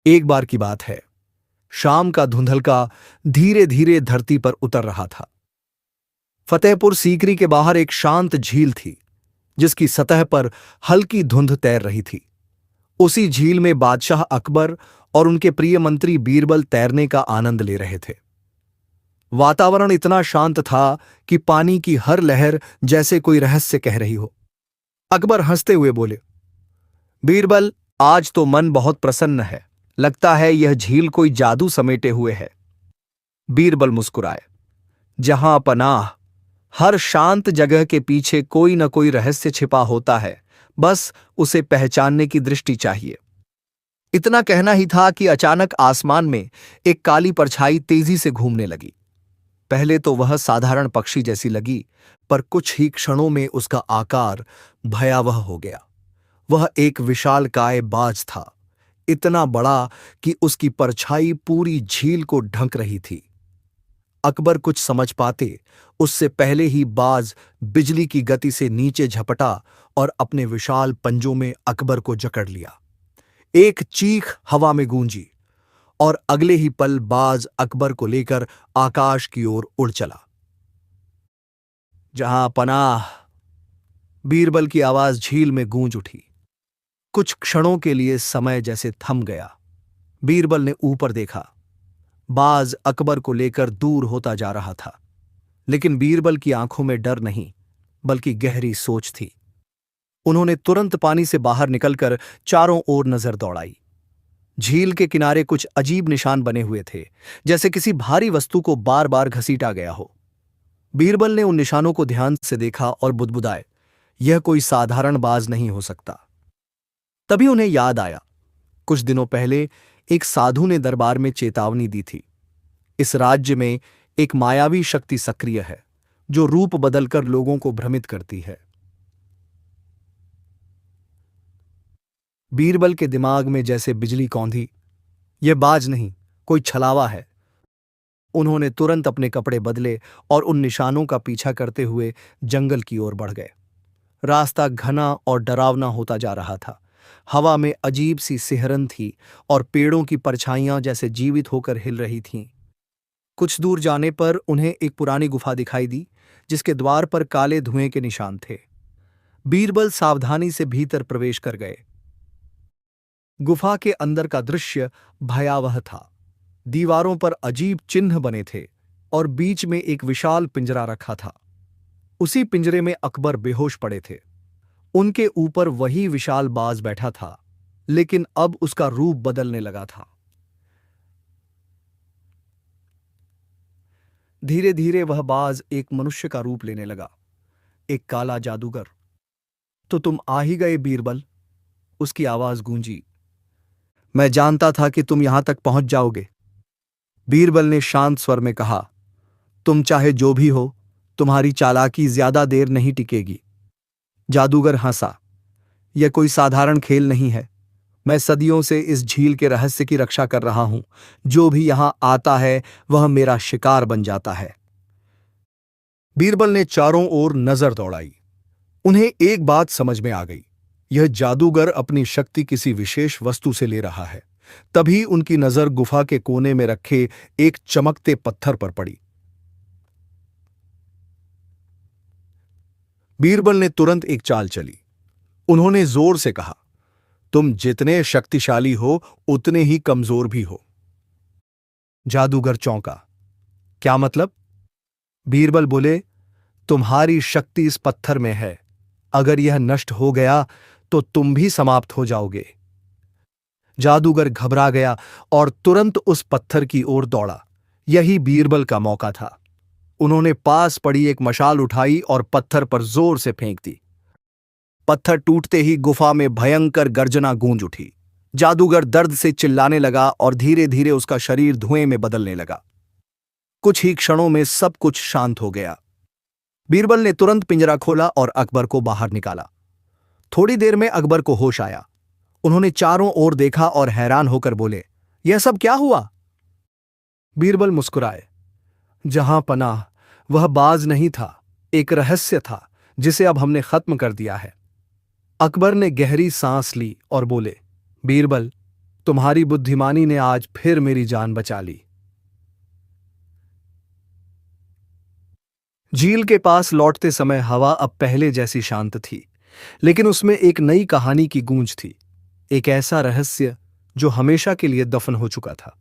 एक बार की बात है, शाम का धुंधलका धीरे धीरे धरती पर उतर रहा था। फतेहपुर सीकरी के बाहर एक शांत झील थी, जिसकी सतह पर हल्की धुंध तैर रही थी। उसी झील में बादशाह अकबर और उनके प्रिय मंत्री बीरबल तैरने का आनंद ले रहे थे। वातावरण इतना शांत था कि पानी की हर लहर जैसे कोई रहस्य कह रही हो। अकबर हंसते हुए बोले, बीरबल, आज तो मन बहुत प्रसन्न है। लगता है यह झील कोई जादू समेटे हुए है। बीरबल मुस्कुराए, जहां पनाह, हर शांत जगह के पीछे कोई न कोई रहस्य छिपा होता है, बस उसे पहचानने की दृष्टि चाहिए। इतना कहना ही था कि अचानक आसमान में एक काली परछाई तेजी से घूमने लगी। पहले तो वह साधारण पक्षी जैसी लगी, पर कुछ ही क्षणों में उसका आकार भयावह हो गया। वह एक विशालकाय बाज था, इतना बड़ा कि उसकी परछाई पूरी झील को ढक रही थी। अकबर कुछ समझ पाते उससे पहले ही बाज बिजली की गति से नीचे झपटा और अपने विशाल पंजों में अकबर को जकड़ लिया। एक चीख हवा में गूंजी और अगले ही पल बाज अकबर को लेकर आकाश की ओर उड़ चला। जहां पनाह, बीरबल की आवाज झील में गूंज उठी। कुछ क्षणों के लिए समय जैसे थम गया। बीरबल ने ऊपर देखा। बाज अकबर को लेकर दूर होता जा रहा था, लेकिन बीरबल की आंखों में डर नहीं, बल्कि गहरी सोच थी। उन्होंने तुरंत पानी से बाहर निकलकर चारों ओर नजर दौड़ाई। झील के किनारे कुछ अजीब निशान बने हुए थे, जैसे किसी भारी वस्तु को बार बार घसीटा गया हो। बीरबल ने उन निशानों को ध्यान से देखा और बुदबुदाए, यह कोई साधारण बाज नहीं हो सकता। तभी उन्हें याद आया, कुछ दिनों पहले एक साधु ने दरबार में चेतावनी दी थी। इस राज्य में एक मायावी शक्ति सक्रिय है, जो रूप बदलकर लोगों को भ्रमित करती है। बीरबल के दिमाग में जैसे बिजली कौंधी। यह बाज नहीं, कोई छलावा है। उन्होंने तुरंत अपने कपड़े बदले और उन निशानों का पीछा करते हुए जंगल की ओर बढ़ गए। रास्ता घना और डरावना होता जा रहा था। हवा में अजीब सी सिहरन थी और पेड़ों की परछाइयां जैसे जीवित होकर हिल रही थीं। कुछ दूर जाने पर उन्हें एक पुरानी गुफा दिखाई दी, जिसके द्वार पर काले धुएं के निशान थे। बीरबल सावधानी से भीतर प्रवेश कर गए। गुफा के अंदर का दृश्य भयावह था। दीवारों पर अजीब चिन्ह बने थे और बीच में एक विशाल पिंजरा रखा था। उसी पिंजरे में अकबर बेहोश पड़े थे। उनके ऊपर वही विशाल बाज बैठा था, लेकिन अब उसका रूप बदलने लगा था। धीरे धीरे वह बाज एक मनुष्य का रूप लेने लगा, एक काला जादूगर। तो तुम आ ही गए बीरबल, उसकी आवाज गूंजी। मैं जानता था कि तुम यहां तक पहुंच जाओगे, बीरबल ने शांत स्वर में कहा। तुम चाहे जो भी हो, तुम्हारी चालाकी ज्यादा देर नहीं टिकेगी। जादूगर हंसा, यह कोई साधारण खेल नहीं है। मैं सदियों से इस झील के रहस्य की रक्षा कर रहा हूं। जो भी यहां आता है वह मेरा शिकार बन जाता है। बीरबल ने चारों ओर नजर दौड़ाई। उन्हें एक बात समझ में आ गई, यह जादूगर अपनी शक्ति किसी विशेष वस्तु से ले रहा है। तभी उनकी नजर गुफा के कोने में रखे एक चमकते पत्थर पर पड़ी। बीरबल ने तुरंत एक चाल चली। उन्होंने जोर से कहा, तुम जितने शक्तिशाली हो उतने ही कमजोर भी हो। जादूगर चौंका, क्या मतलब? बीरबल बोले, तुम्हारी शक्ति इस पत्थर में है। अगर यह नष्ट हो गया तो तुम भी समाप्त हो जाओगे। जादूगर घबरा गया और तुरंत उस पत्थर की ओर दौड़ा। यही बीरबल का मौका था। उन्होंने पास पड़ी एक मशाल उठाई और पत्थर पर जोर से फेंक दी। पत्थर टूटते ही गुफा में भयंकर गर्जना गूंज उठी। जादूगर दर्द से चिल्लाने लगा और धीरे धीरे उसका शरीर धुएं में बदलने लगा। कुछ ही क्षणों में सब कुछ शांत हो गया। बीरबल ने तुरंत पिंजरा खोला और अकबर को बाहर निकाला। थोड़ी देर में अकबर को होश आया। उन्होंने चारों ओर देखा और हैरान होकर बोले, यह सब क्या हुआ? बीरबल मुस्कुराए, जहां पनाह, वह बाज नहीं था, एक रहस्य था जिसे अब हमने खत्म कर दिया है। अकबर ने गहरी सांस ली और बोले, बीरबल, तुम्हारी बुद्धिमानी ने आज फिर मेरी जान बचा ली। झील के पास लौटते समय हवा अब पहले जैसी शांत थी, लेकिन उसमें एक नई कहानी की गूंज थी, एक ऐसा रहस्य जो हमेशा के लिए दफन हो चुका था।